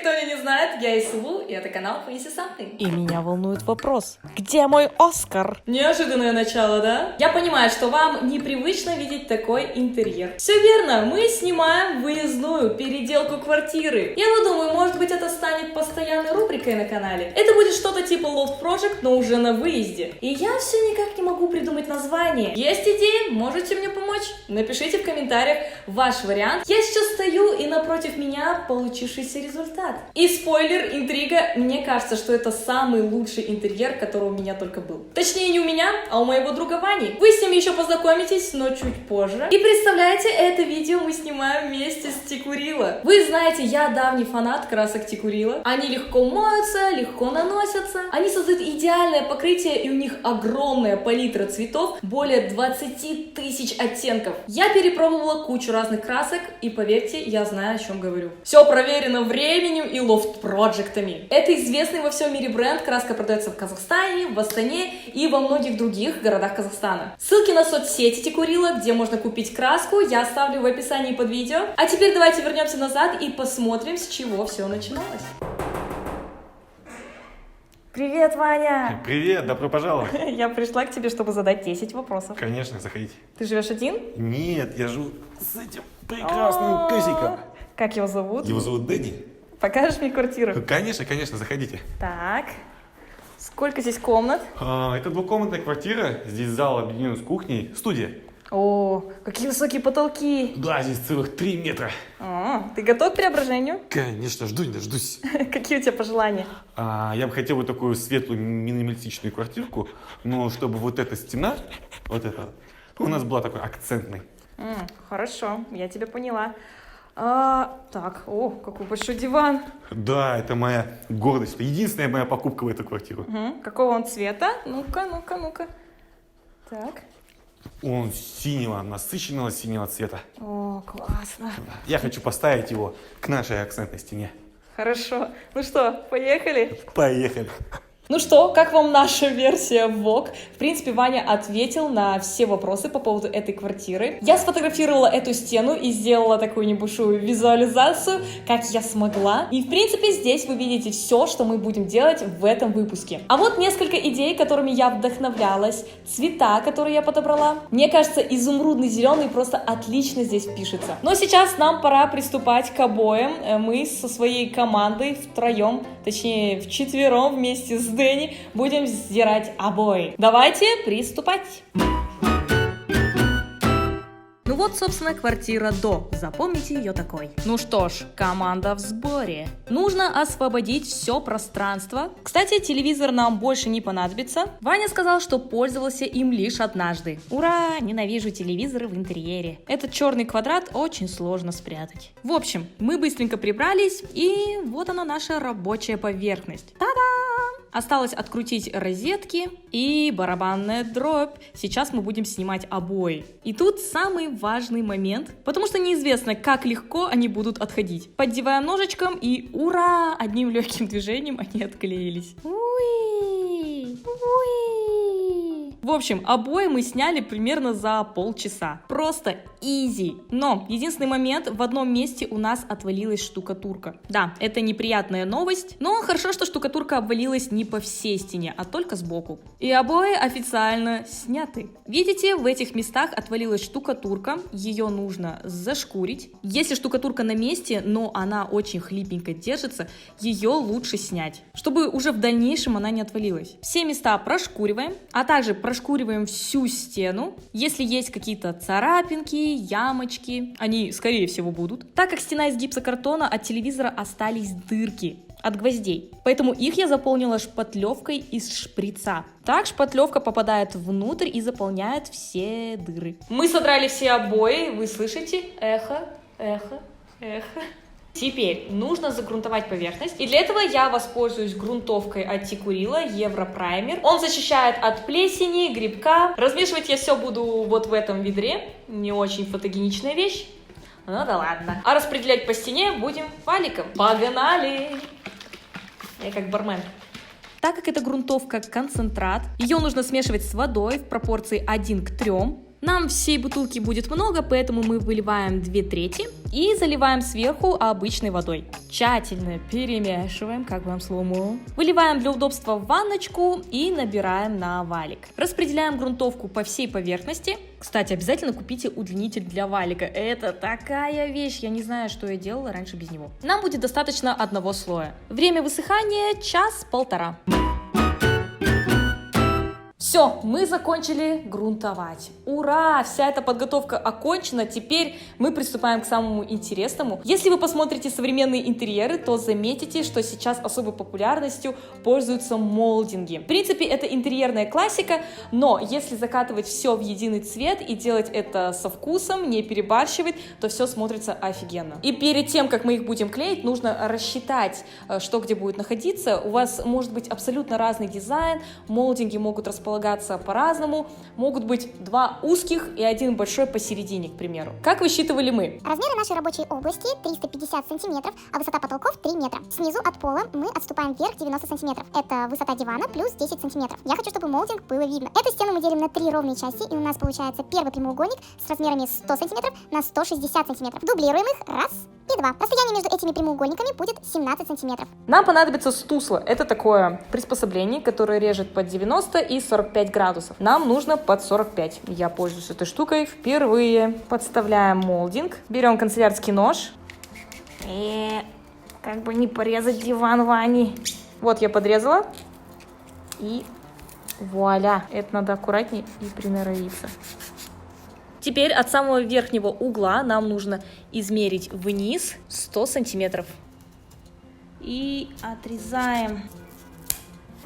кто меня не знает, я Исулу, и это канал Fancy Something. И меня волнует вопрос, где мой Оскар? Неожиданное начало, да? Я понимаю, что вам непривычно видеть такой интерьер. Все верно, мы снимаем выездную переделку квартиры. Я думаю, может быть, это станет постоянной рубрикой на канале. Это будет что-то типа Loft Project, но уже на выезде. И я все никак не могу придумать название. Есть идеи? Можете мне помочь? Напишите в комментариях ваш вариант. Я сейчас стою, и напротив меня получившийся результат. И спойлер, интрига, мне кажется, что это самый лучший интерьер, который у меня только был. Точнее, не у меня, а у моего друга Вани. Вы с ним еще познакомитесь, но чуть позже. И представляете, это видео мы снимаем вместе с Тикурила. Вы знаете, я давний фанат красок Тикурила. Они легко моются, легко наносятся. Они создают идеальное покрытие, и у них огромная палитра цветов, более 20 тысяч оттенков. Я перепробовала кучу разных красок, и поверьте, я знаю, о чем говорю. Все проверено временем и лофт-проджектами. Это известный во всем мире бренд. Краска продается в Казахстане, в Астане и во многих других городах Казахстана. Ссылки на соцсети Тикурила, где можно купить краску, я оставлю в описании под видео. А теперь давайте вернемся назад и посмотрим, с чего все начиналось. Привет, Ваня! Привет, добро пожаловать! Я пришла к тебе, чтобы задать 10 вопросов. Конечно, заходите. Ты живешь один? Нет, я живу с этим прекрасным песиком. Как его зовут? Его зовут Дэнни. Покажешь мне квартиру? Конечно, заходите. Так. Сколько здесь комнат? Это двухкомнатная квартира. Здесь зал объединен с кухней, студия. О, какие высокие потолки! Да, здесь целых 3 метра. Ты готов к преображению? Конечно, жду не дождусь. Какие у тебя пожелания? Я бы хотел вот такую светлую минималистичную квартирку, но чтобы вот эта стена, вот эта, у нас была такой акцентной. Хорошо, я тебя поняла. Так, какой большой диван. Да, это моя гордость. Единственная моя покупка в эту квартиру. Какого он цвета? Ну-ка. Так. Он синего, насыщенного синего цвета. О, классно. Я хочу поставить его к нашей акцентной стене. Хорошо. Ну что, поехали? Поехали. Ну что, как вам наша версия влог? В принципе, Ваня ответил на все вопросы по поводу этой квартиры. Я сфотографировала эту стену и сделала такую небольшую визуализацию, как я смогла. И, в принципе, здесь вы видите все, что мы будем делать в этом выпуске. А вот несколько идей, которыми я вдохновлялась. Цвета, которые я подобрала. Мне кажется, изумрудный зеленый просто отлично здесь впишется. Но сейчас нам пора приступать к обоям. Мы со своей командой втроем, точнее, вчетвером вместе с Дэнни будем сдирать обои. Давайте приступать. Ну вот, собственно, квартира до. Запомните ее такой. Ну что ж, команда в сборе. Нужно освободить все пространство. Кстати, телевизор нам больше не понадобится. Ваня сказал, что пользовался им лишь однажды. Ура! Ненавижу телевизоры в интерьере. Этот черный квадрат очень сложно спрятать. В общем, мы быстренько прибрались, и вот она наша рабочая поверхность. Та-дам! Осталось открутить розетки и барабанная дробь. Сейчас мы будем снимать обои. И тут самый важный момент, потому что неизвестно, как легко они будут отходить. Поддеваем ножичком и ура! Одним легким движением они отклеились. Уи! В общем, обои мы сняли примерно за полчаса. Просто изи. Но единственный момент, в одном месте у нас отвалилась штукатурка. Да, это неприятная новость, но хорошо, что штукатурка обвалилась не по всей стене, а только сбоку. И обои официально сняты. Видите, в этих местах отвалилась штукатурка, ее нужно зашкурить. Если штукатурка на месте, но она очень хлипенько держится, ее лучше снять, чтобы уже в дальнейшем она не отвалилась. Все места прошкуриваем, а также прошкуриваем всю стену. Если есть какие-то царапинки, ямочки, они, скорее всего, будут. Так как стена из гипсокартона, от телевизора остались дырки от гвоздей. Поэтому их я заполнила шпатлевкой из шприца. Так шпатлевка попадает внутрь и заполняет все дыры. Мы содрали все обои, вы слышите? Эхо. Теперь нужно загрунтовать поверхность, и для этого я воспользуюсь грунтовкой от Тикурила Европраймер. Он защищает от плесени, грибка. Размешивать я все буду вот в этом ведре, не очень фотогеничная вещь, ну да ладно. А распределять по стене будем валиком. Погнали! Я как бармен. Так как это грунтовка концентрат, ее нужно смешивать с водой в пропорции 1 к 3. Нам всей бутылки будет много, поэтому мы выливаем 2/3 и заливаем сверху обычной водой. Тщательно перемешиваем, как вам слоумо. Выливаем для удобства в ванночку и набираем на валик. Распределяем грунтовку по всей поверхности. Кстати, обязательно купите удлинитель для валика. Это такая вещь, я не знаю, что я делала раньше без него. Нам будет достаточно одного слоя. Время высыхания час-полтора. Все, мы закончили грунтовать. Ура! Вся эта подготовка окончена. Теперь мы приступаем к самому интересному. Если вы посмотрите современные интерьеры, то заметите, что сейчас особой популярностью пользуются молдинги. В принципе, это интерьерная классика, но если закатывать все в единый цвет и делать это со вкусом, не перебарщивать, то все смотрится офигенно. И перед тем, как мы их будем клеить, нужно рассчитать, что где будет находиться. У вас может быть абсолютно разный дизайн, молдинги могут располагаться по-разному, могут быть два узких и один большой посередине, к примеру. Как высчитывали мы? Размеры нашей рабочей области 350 сантиметров, а высота потолков 3 метра. Снизу от пола мы отступаем вверх 90 сантиметров. Это высота дивана плюс 10 сантиметров. Я хочу, чтобы молдинг было видно. Эту стену мы делим на 3 ровные части, и у нас получается первый прямоугольник с размерами 100 сантиметров на 160 сантиметров. Дублируем их раз и два. Расстояние между этими прямоугольниками будет 17 сантиметров. Нам понадобится стусло. Это такое приспособление, которое режет под 90 и 45 градусов. Нам нужно под 45. Я пользуюсь этой штукой впервые. Подставляем молдинг. Берем канцелярский нож. И как бы не порезать диван Вани. Вот я подрезала. И вуаля. Это надо аккуратнее и приноровиться. Теперь от самого верхнего угла нам нужно измерить вниз 100 сантиметров. И отрезаем.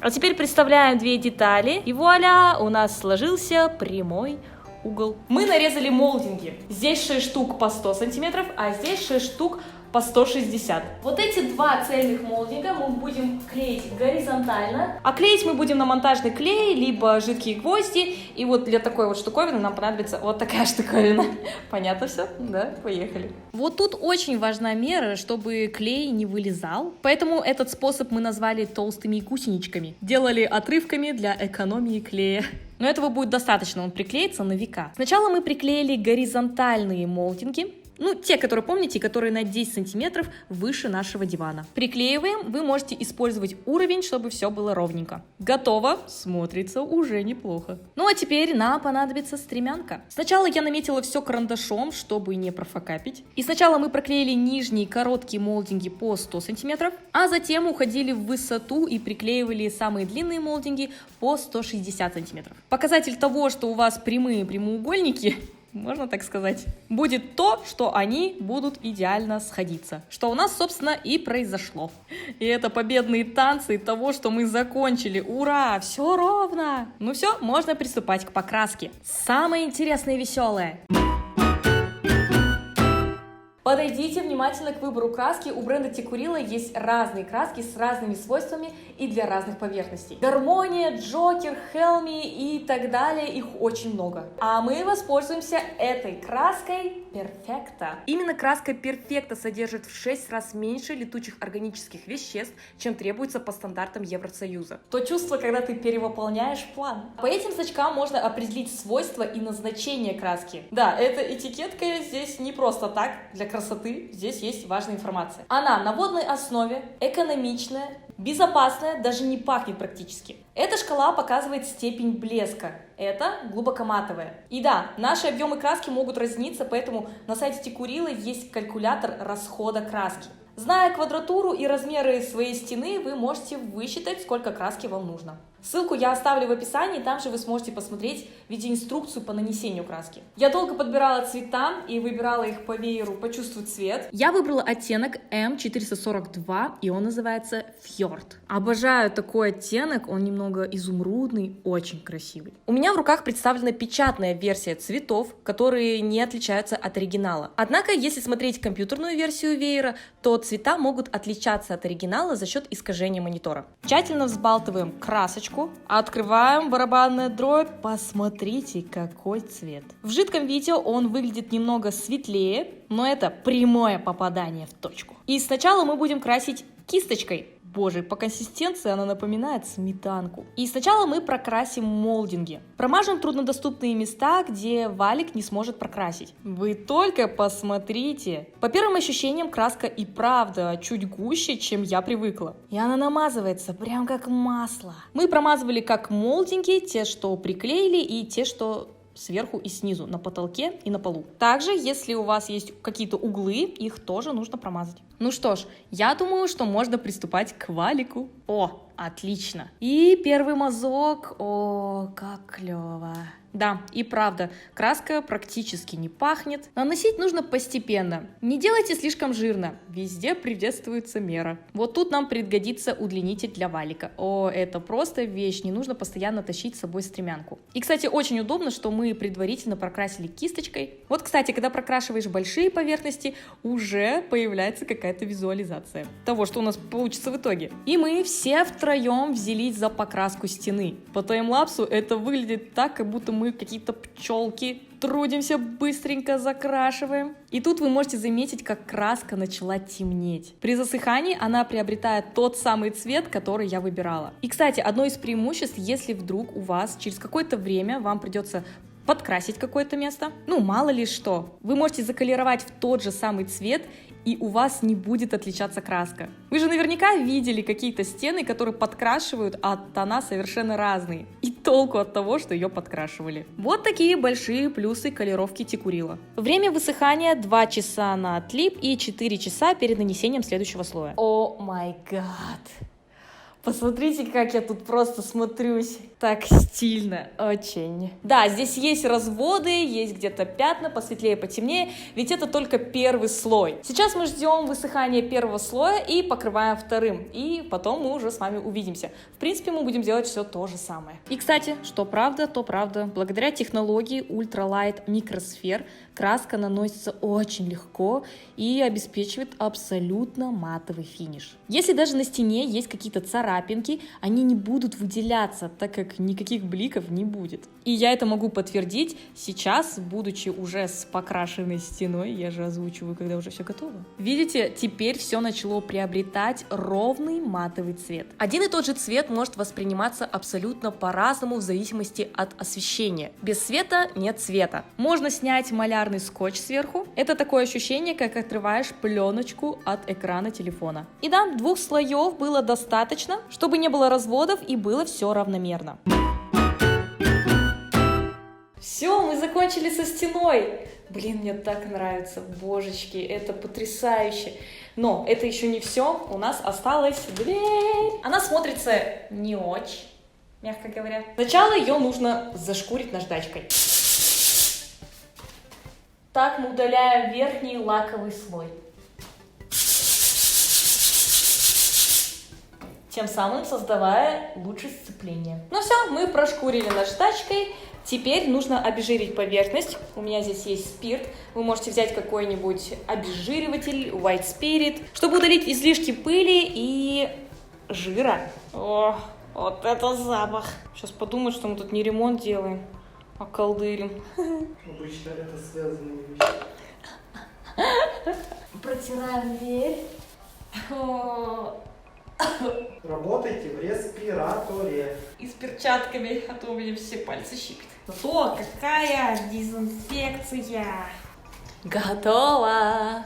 А теперь представляем две детали. И вуаля, у нас сложился прямой угол. Мы нарезали молдинги. Здесь 6 штук по 100 сантиметров, а здесь 6 штук по 160. Вот эти два цельных молдинга мы будем клеить горизонтально. А клеить мы будем на монтажный клей, либо жидкие гвозди. И вот для такой вот штуковины нам понадобится вот такая штуковина. Понятно все? Да? Поехали. Вот тут очень важна мера, чтобы клей не вылезал. Поэтому этот способ мы назвали толстыми гусеничками. Делали отрывками для экономии клея. Но этого будет достаточно, он приклеится на века. Сначала мы приклеили горизонтальные молдинги. Ну, те, которые помните, которые на 10 сантиметров выше нашего дивана. Приклеиваем, вы можете использовать уровень, чтобы все было ровненько. Готово, смотрится уже неплохо. Ну, а теперь нам понадобится стремянка. Сначала я наметила все карандашом, чтобы не профокапить. И сначала мы проклеили нижние короткие молдинги по 100 сантиметров, а затем уходили в высоту и приклеивали самые длинные молдинги по 160 сантиметров. Показатель того, что у вас прямые прямоугольники, можно так сказать, будет то, что они будут идеально сходиться. Что у нас, собственно, и произошло. И это победные танцы того, что мы закончили. Ура! Все ровно! Ну все, можно приступать к покраске. Самое интересное и веселое. Подойдите внимательно к выбору краски. У бренда Tikkurila есть разные краски с разными свойствами и для разных поверхностей. Гармония, Джокер, Helmi и так далее. Их очень много. А мы воспользуемся этой краской Perfecta. Именно краска Perfecta содержит в 6 раз меньше летучих органических веществ, чем требуется по стандартам Евросоюза. То чувство, когда ты перевыполняешь план. По этим значкам можно определить свойства и назначение краски. Да, эта этикетка здесь не просто так, для красоты, здесь есть важная информация. Она на водной основе, экономичная, безопасная, даже не пахнет практически. Эта шкала показывает степень блеска. Это глубокоматовая. И да, наши объемы краски могут разниться, поэтому на сайте Tikkurila есть калькулятор расхода краски. Зная квадратуру и размеры своей стены, вы можете высчитать, сколько краски вам нужно. Ссылку я оставлю в описании, там же вы сможете посмотреть видеоинструкцию по нанесению краски. Я долго подбирала цвета и выбирала их по вееру «Почувствуй цвет». Я выбрала оттенок М442, и он называется Fjord. Обожаю такой оттенок, он немного изумрудный, очень красивый. У меня в руках представлена печатная версия цветов, которые не отличаются от оригинала. Однако, если смотреть компьютерную версию веера, то цвета могут отличаться от оригинала за счет искажения монитора. Тщательно взбалтываем красочку, открываем барабанную дробь. Посмотрите, какой цвет. В жидком виде он выглядит немного светлее, но это прямое попадание в точку. И сначала мы будем красить кисточкой. Боже, по консистенции она напоминает сметанку. И сначала мы прокрасим молдинги. Промажем труднодоступные места, где валик не сможет прокрасить. Вы только посмотрите. По первым ощущениям краска и правда чуть гуще, чем я привыкла. И она намазывается прям как масло. Мы промазывали как молдинги, те, что приклеили, и те, что сверху и снизу, на потолке и на полу. Также, если у вас есть какие-то углы, их тоже нужно промазать. Ну что ж, я думаю, что можно приступать к валику. О, отлично. И первый мазок. О, как клево. Да, и правда, краска практически не пахнет. Наносить нужно постепенно. Не делайте слишком жирно. Везде приветствуется мера. Вот тут нам пригодится удлинитель для валика. О, это просто вещь, не нужно постоянно тащить с собой стремянку. И, кстати, очень удобно, что мы предварительно прокрасили кисточкой. Вот, кстати, когда прокрашиваешь большие поверхности, уже появляется какая-то визуализация того, что у нас получится в итоге. И мы все втроем взялись за покраску стены. По таймлапсу это выглядит так, как будто мы какие-то пчелки, трудимся, быстренько закрашиваем. И тут вы можете заметить, как краска начала темнеть. При засыхании она приобретает тот самый цвет, который я выбирала. И, кстати, одно из преимуществ, если вдруг у вас через какое-то время вам придется подкрасить какое-то место, ну мало ли что, вы можете заколеровать в тот же самый цвет, и у вас не будет отличаться краска. Вы же наверняка видели какие-то стены, которые подкрашивают, а тона совершенно разные. И толку от того, что ее подкрашивали. Вот такие большие плюсы колеровки Тикурила. Время высыхания 2 часа на отлип и 4 часа перед нанесением следующего слоя. О май гад! Посмотрите, как я тут просто смотрюсь. Так стильно, очень. Да, здесь есть разводы, есть где-то пятна, посветлее, потемнее, ведь это только первый слой. Сейчас мы ждем высыхания первого слоя и покрываем вторым. И потом мы уже с вами увидимся. В принципе, мы будем делать все то же самое. И, кстати, что правда, то правда. Благодаря технологии Ultralight Microsphere краска наносится очень легко и обеспечивает абсолютно матовый финиш. Если даже на стене есть какие-то царапинки, они не будут выделяться, так как никаких бликов не будет. И я это могу подтвердить сейчас, будучи уже с покрашенной стеной. Я же озвучиваю, когда уже все готово. Видите, теперь все начало приобретать ровный матовый цвет. Один и тот же цвет может восприниматься абсолютно по-разному в зависимости от освещения. Без света нет цвета. Можно снять малярный скотч сверху. Это такое ощущение, как отрываешь пленочку от экрана телефона. И да, 2 слоев было достаточно, чтобы не было разводов и было все равномерно. Все, мы закончили со стеной. Блин, мне так нравится, божечки, это потрясающе. Но это еще не все, у нас осталась дверь. Она смотрится не очень, мягко говоря. Сначала ее нужно зашкурить наждачкой. Так мы удаляем верхний лаковый слой. Тем самым создавая лучшее сцепление. Ну все, мы прошкурили наждачкой. Теперь нужно обезжирить поверхность. У меня здесь есть спирт. Вы можете взять какой-нибудь обезжириватель, White Spirit, чтобы удалить излишки пыли и жира. О, вот это запах. Сейчас подумают, что мы тут не ремонт делаем, а колдырим. Обычно это связанные вещи. Протираем дверь. Работайте в респираторе. И с перчатками, а то у меня все пальцы щиплет. Зато какая дезинфекция! Готово!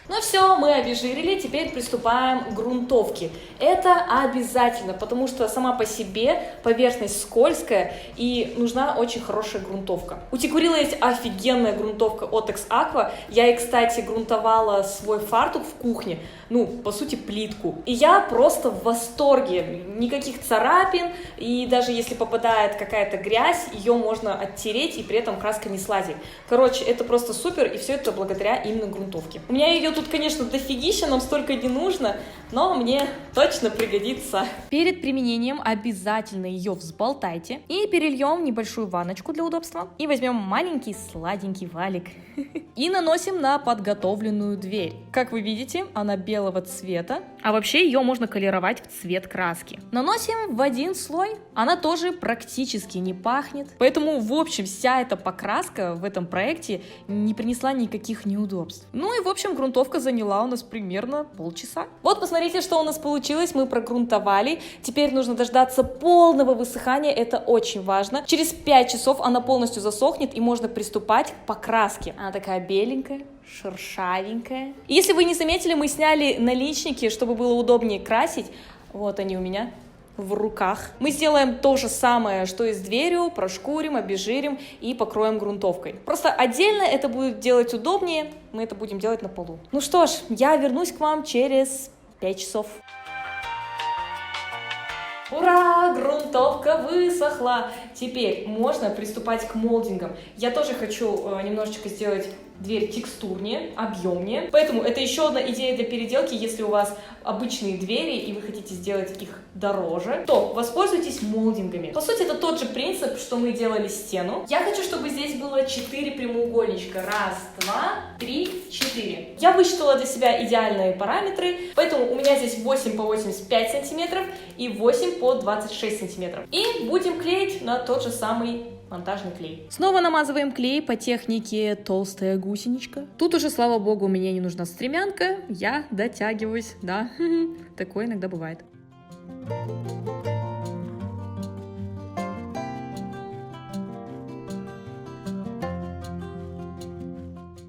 Ну все, мы обезжирили, теперь приступаем к грунтовке. Это обязательно, потому что сама по себе поверхность скользкая и нужна очень хорошая грунтовка. У Тикурила есть офигенная грунтовка Otex Aqua. Я ей, кстати, грунтовала свой фартук в кухне, ну, по сути, плитку. И я просто в восторге. Никаких царапин, и даже если попадает какая-то грязь, ее можно оттереть, и при этом краска не слазит. Короче, это просто супер, и все это благодаря именно грунтовке. У меня ее тут, конечно, дофигища, нам столько не нужно, но мне точно пригодится. Перед применением обязательно ее взболтайте и перельем в небольшую ванночку для удобства. И возьмем маленький сладенький валик. И наносим на подготовленную дверь. Как вы видите, она белого цвета, а вообще ее можно колеровать в цвет краски. Наносим в один слой, она тоже практически не пахнет. Поэтому, в общем, вся эта покраска в этом проекте не принесла никаких неудобств. Ну и, в общем, грунтовка заняла у нас примерно полчаса. Вот посмотрите, что у нас получилось. Мы прогрунтовали. Теперь нужно дождаться полного высыхания. Это очень важно. Через 5 часов она полностью засохнет, и можно приступать к покраске. Она такая беленькая, шершавенькая. И если вы не заметили, мы сняли наличники, чтобы было удобнее красить. Вот они у меня в руках. Мы сделаем то же самое, что и с дверью, прошкурим, обезжирим и покроем грунтовкой. Просто отдельно это будет делать удобнее, мы это будем делать на полу. Ну что ж, я вернусь к вам через 5 часов. Ура! Грунтовка высохла! Теперь можно приступать к молдингам. Я тоже хочу немножечко сделать дверь текстурнее, объемнее. Поэтому это еще одна идея для переделки. Если у вас обычные двери и вы хотите сделать их дороже, то воспользуйтесь молдингами. По сути, это тот же принцип, что мы делали стену. Я хочу, чтобы здесь было 4 прямоугольничка. Раз, два, 3, 4. Я высчитала для себя идеальные параметры, поэтому у меня здесь 8 по 85 сантиметров и 8 по 26 сантиметров. И будем клеить на тот же самый монтажный клей. Снова намазываем клей по технике толстая гусеничка. Тут уже, слава богу, мне не нужна стремянка, я дотягиваюсь, да, такое иногда бывает.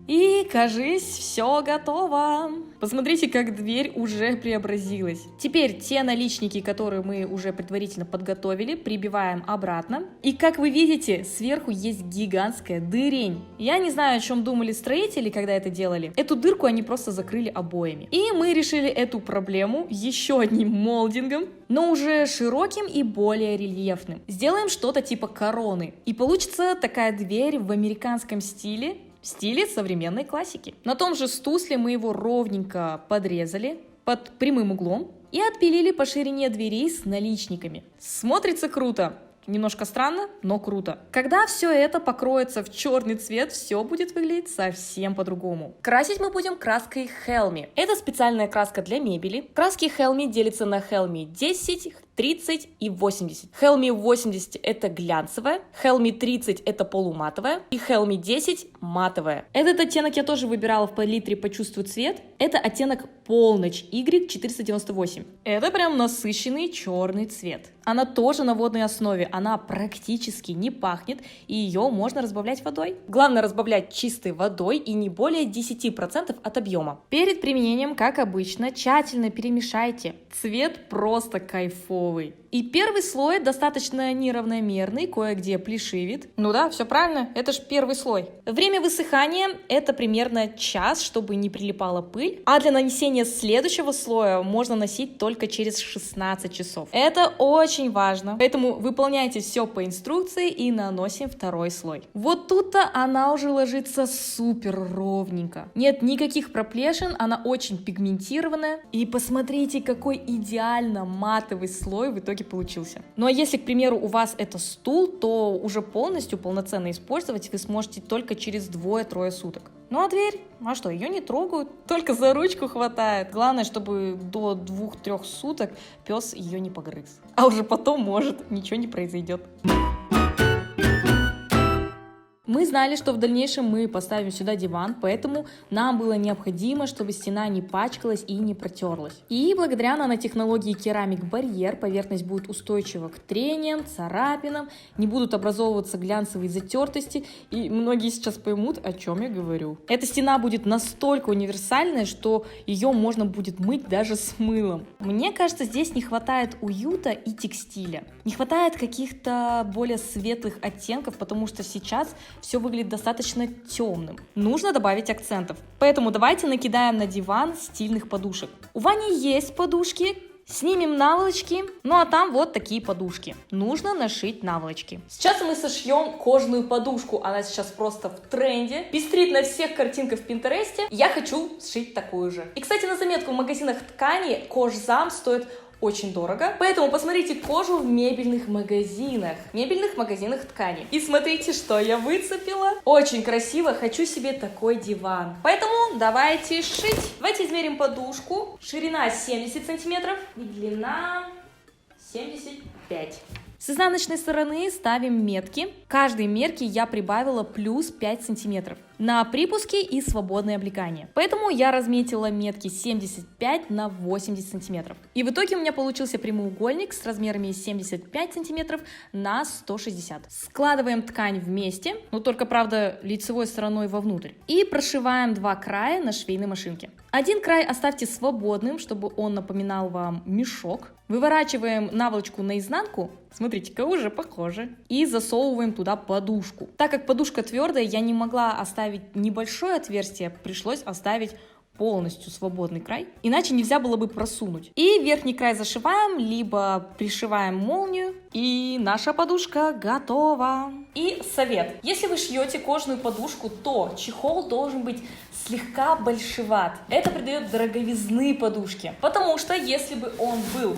И, кажись, все готово. Посмотрите, как дверь уже преобразилась. Теперь те наличники, которые мы уже предварительно подготовили, прибиваем обратно. И, как вы видите, сверху есть гигантская дырень. Я не знаю, о чем думали строители, когда это делали. Эту дырку они просто закрыли обоями. И мы решили эту проблему еще одним молдингом, но уже широким и более рельефным. Сделаем что-то типа короны. И получится такая дверь в американском стиле, в стиле современной классики. На том же стусле мы его ровненько подрезали под прямым углом и отпилили по ширине дверей с наличниками. Смотрится круто. Немножко странно, но круто. Когда все это покроется в черный цвет, все будет выглядеть совсем по-другому. Красить мы будем краской Helmi. Это специальная краска для мебели. Краски Helmi делятся на Helmi 10, 30 и 80. Helmi 80 это глянцевая, Helmi 30 это полуматовая и Helmi 10 матовая. Этот оттенок я тоже выбирала в палитре «Почувствуй цвет». Это оттенок полночь Y498. Это прям насыщенный черный цвет. Она тоже на водной основе, она практически не пахнет, и ее можно разбавлять водой. Главное разбавлять чистой водой и не более 10% от объема. Перед применением, как обычно, тщательно перемешайте. Цвет просто кайфовый. И первый слой достаточно неравномерный, кое-где плешивит. Ну да, все правильно, это же первый слой. Время высыхания это примерно час, чтобы не прилипала пыль. А для нанесения следующего слоя можно носить только через 16 часов. Это очень важно. Поэтому выполняйте все по инструкции и наносим второй слой. Вот тут-то она уже ложится супер ровненько. Нет никаких проплешин, она очень пигментированная. И посмотрите, какой идеально матовый слой в итоге получился. Ну а если, к примеру, у вас это стул, то уже полностью полноценно использовать вы сможете только через 2-3 суток. Ну а дверь? А что, ее не трогают, только за ручку хватает. Главное, чтобы до 2-3 суток пес ее не погрыз. А уже потом, может, ничего не произойдет. Мы знали, что в дальнейшем мы поставим сюда диван, поэтому нам было необходимо, чтобы стена не пачкалась и не протерлась. И благодаря нанотехнологии керамик барьер поверхность будет устойчива к трениям, царапинам, не будут образовываться глянцевые затертости, и многие сейчас поймут, о чем я говорю. Эта стена будет настолько универсальная, что ее можно будет мыть даже с мылом. Мне кажется, здесь не хватает уюта и текстиля. Не хватает каких-то более светлых оттенков, потому что сейчас все выглядит достаточно темным. Нужно добавить акцентов. Поэтому давайте накидаем на диван стильных подушек. У Вани есть подушки. Снимем наволочки, ну а там вот такие подушки. Нужно нашить наволочки. Сейчас мы сошьем кожаную подушку. Она сейчас просто в тренде. Пестрит на всех картинках в Пинтересте. Я хочу сшить такую же. И, кстати, на заметку, в магазинах ткани кожзам стоит очень дорого, поэтому посмотрите кожу в мебельных магазинах ткани. И смотрите, что я выцепила. Очень красиво, хочу себе такой диван. Поэтому давайте шить. Давайте измерим подушку. Ширина 70 сантиметров и длина 75. С изнаночной стороны ставим метки. К каждой мерке я прибавила плюс 5 сантиметров. на припуске и свободное облекание. Поэтому я разметила метки 75 на 80 сантиметров. И в итоге у меня получился прямоугольник с размерами 75 сантиметров на 160. Складываем ткань вместе, но только, правда, лицевой стороной вовнутрь. И прошиваем два края на швейной машинке. Один край оставьте свободным, чтобы он напоминал вам мешок. Выворачиваем наволочку наизнанку, смотрите-ка, уже похоже, и засовываем туда подушку. Так как подушка твердая, я не могла оставить небольшое отверстие, пришлось оставить полностью свободный край, иначе нельзя было бы просунуть. И верхний край зашиваем, либо пришиваем молнию, и наша подушка готова. И совет. Если вы шьете кожаную подушку, то чехол должен быть слегка большеват. Это придает дороговизны подушке, потому что если бы он был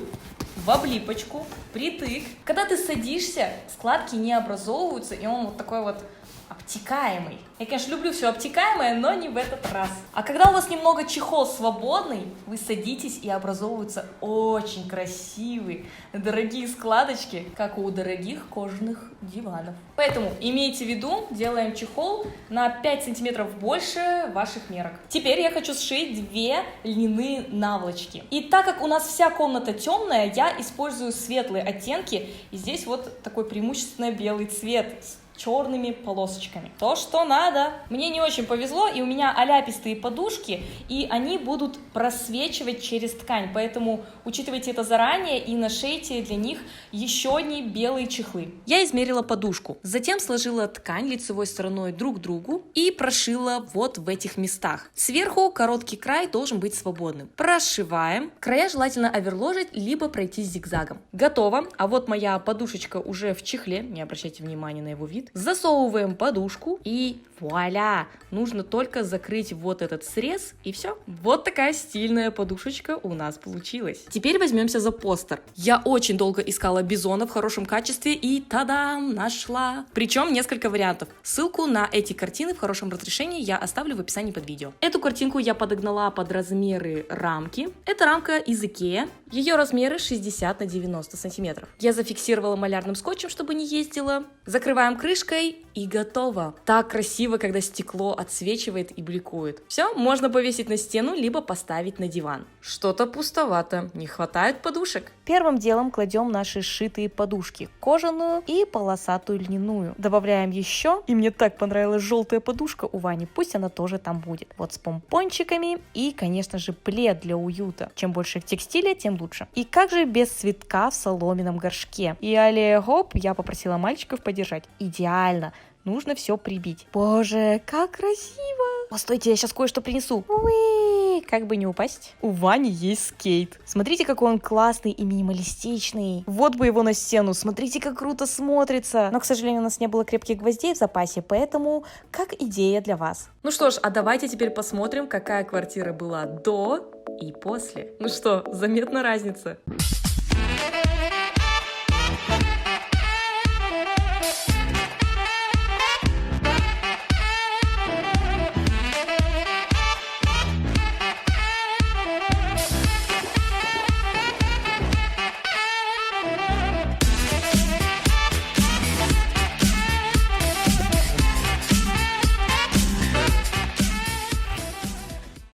в облипочку, притык, когда ты садишься, складки не образовываются, и он вот такой вот обтекаемый. Я, конечно, люблю все обтекаемое, но не в этот раз. А когда у вас немного чехол свободный, вы садитесь и образовываются очень красивые, дорогие складочки, как у дорогих кожаных диванов. Поэтому имейте в виду, делаем чехол на 5 сантиметров больше ваших мерок. Теперь я хочу сшить две льняные наволочки. И так как у нас вся комната темная, я использую светлые оттенки. И здесь вот такой преимущественно белый цвет с черными полосочками. То, что надо. Мне не очень повезло, и у меня оляпистые подушки, и они будут просвечивать через ткань, поэтому учитывайте это заранее и нашейте для них еще одни белые чехлы. Я измерила подушку, затем сложила ткань лицевой стороной друг к другу и прошила вот в этих местах. Сверху короткий край должен быть свободным. Прошиваем. Края желательно оверложить, либо пройти зигзагом. Готово. А вот моя подушечка уже в чехле, не обращайте внимания на его вид. Засовываем подушку и вуаля! Нужно только закрыть вот этот срез и все. Вот такая стильная подушечка у нас получилась. Теперь возьмемся за постер. Я очень долго искала бизона в хорошем качестве и тадам, нашла. Причем несколько вариантов. Ссылку на эти картины в хорошем разрешении я оставлю в описании под видео. Эту картинку я подогнала под размеры рамки. Это рамка из Ikea. Ее размеры 60 на 90 сантиметров. Я зафиксировала малярным скотчем, чтобы не ездила. Закрываем крышкой и готово. Так красиво, когда стекло отсвечивает и бликует. Все, можно повесить на стену, либо поставить на диван. Что-то пустовато, не хватает подушек. Первым делом кладем наши сшитые подушки, кожаную и полосатую льняную. Добавляем еще, и мне так понравилась желтая подушка у Вани, пусть она тоже там будет. Вот с помпончиками и, конечно же, плед для уюта. Чем больше текстиля, тем лучше. И как же без цветка в соломенном горшке? И алле-гоп, я попросила мальчиков подержать. Идеально. Нужно все прибить. Боже, как красиво! Постойте, я сейчас кое-что принесу. Уи, как бы не упасть. У Вани есть скейт. Смотрите, какой он классный и минималистичный. Вот бы его на стену. Смотрите, как круто смотрится. Но, к сожалению, у нас не было крепких гвоздей в запасе, поэтому как идея для вас. Ну что ж, а давайте теперь посмотрим, какая квартира была до и после. Ну что, заметна разница?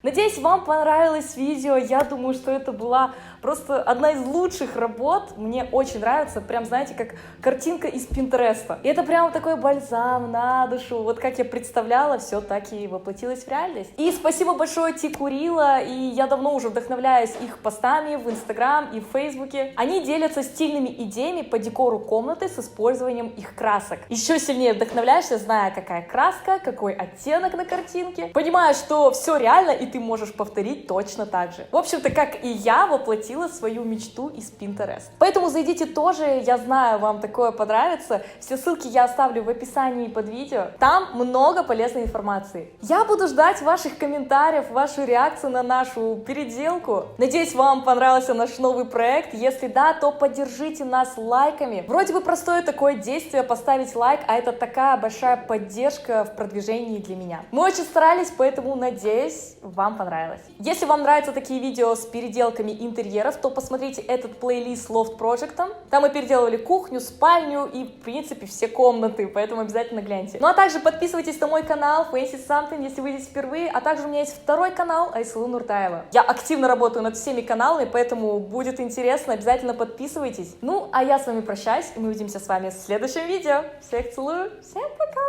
Надеюсь, вам понравилось видео. Я думаю, что это была просто одна из лучших работ. Мне очень нравится. Прям, знаете, как картинка из Пинтереста. И это прям такой бальзам на душу. Вот как я представляла, все так и воплотилось в реальность. И спасибо большое Тикурила. И я давно уже вдохновляюсь их постами в Инстаграм и в Фейсбуке. Они делятся стильными идеями по декору комнаты с использованием их красок. Еще сильнее вдохновляешься, зная, какая краска, какой оттенок на картинке. Понимаешь, что все реально, и ты можешь повторить точно так же. В общем-то, как и я воплотила свою мечту из Pinterest. Поэтому зайдите тоже, я знаю, вам такое понравится. Все ссылки я оставлю в описании под видео. Там много полезной информации. Я буду ждать ваших комментариев, вашу реакцию на нашу переделку. Надеюсь, вам понравился наш новый проект. Если да, то поддержите нас лайками. Вроде бы простое такое действие поставить лайк, а это такая большая поддержка в продвижении для меня. Мы очень старались, поэтому надеюсь, вам понравилось. Если вам нравятся такие видео с переделками интерьера, интерьеров, то посмотрите этот плейлист с Loft Project. Там мы переделывали кухню, спальню и, в принципе, все комнаты, поэтому обязательно гляньте. Ну а также подписывайтесь на мой канал Fancy Something, если вы здесь впервые, а также у меня есть второй канал Айсулу Нуртаева. Я активно работаю над всеми каналами, поэтому будет интересно, обязательно подписывайтесь. Ну, а я с вами прощаюсь, и мы увидимся с вами в следующем видео. Всех целую, всем пока!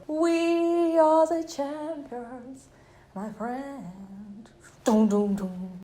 We are the champions, my friend. Dum, dum, dum.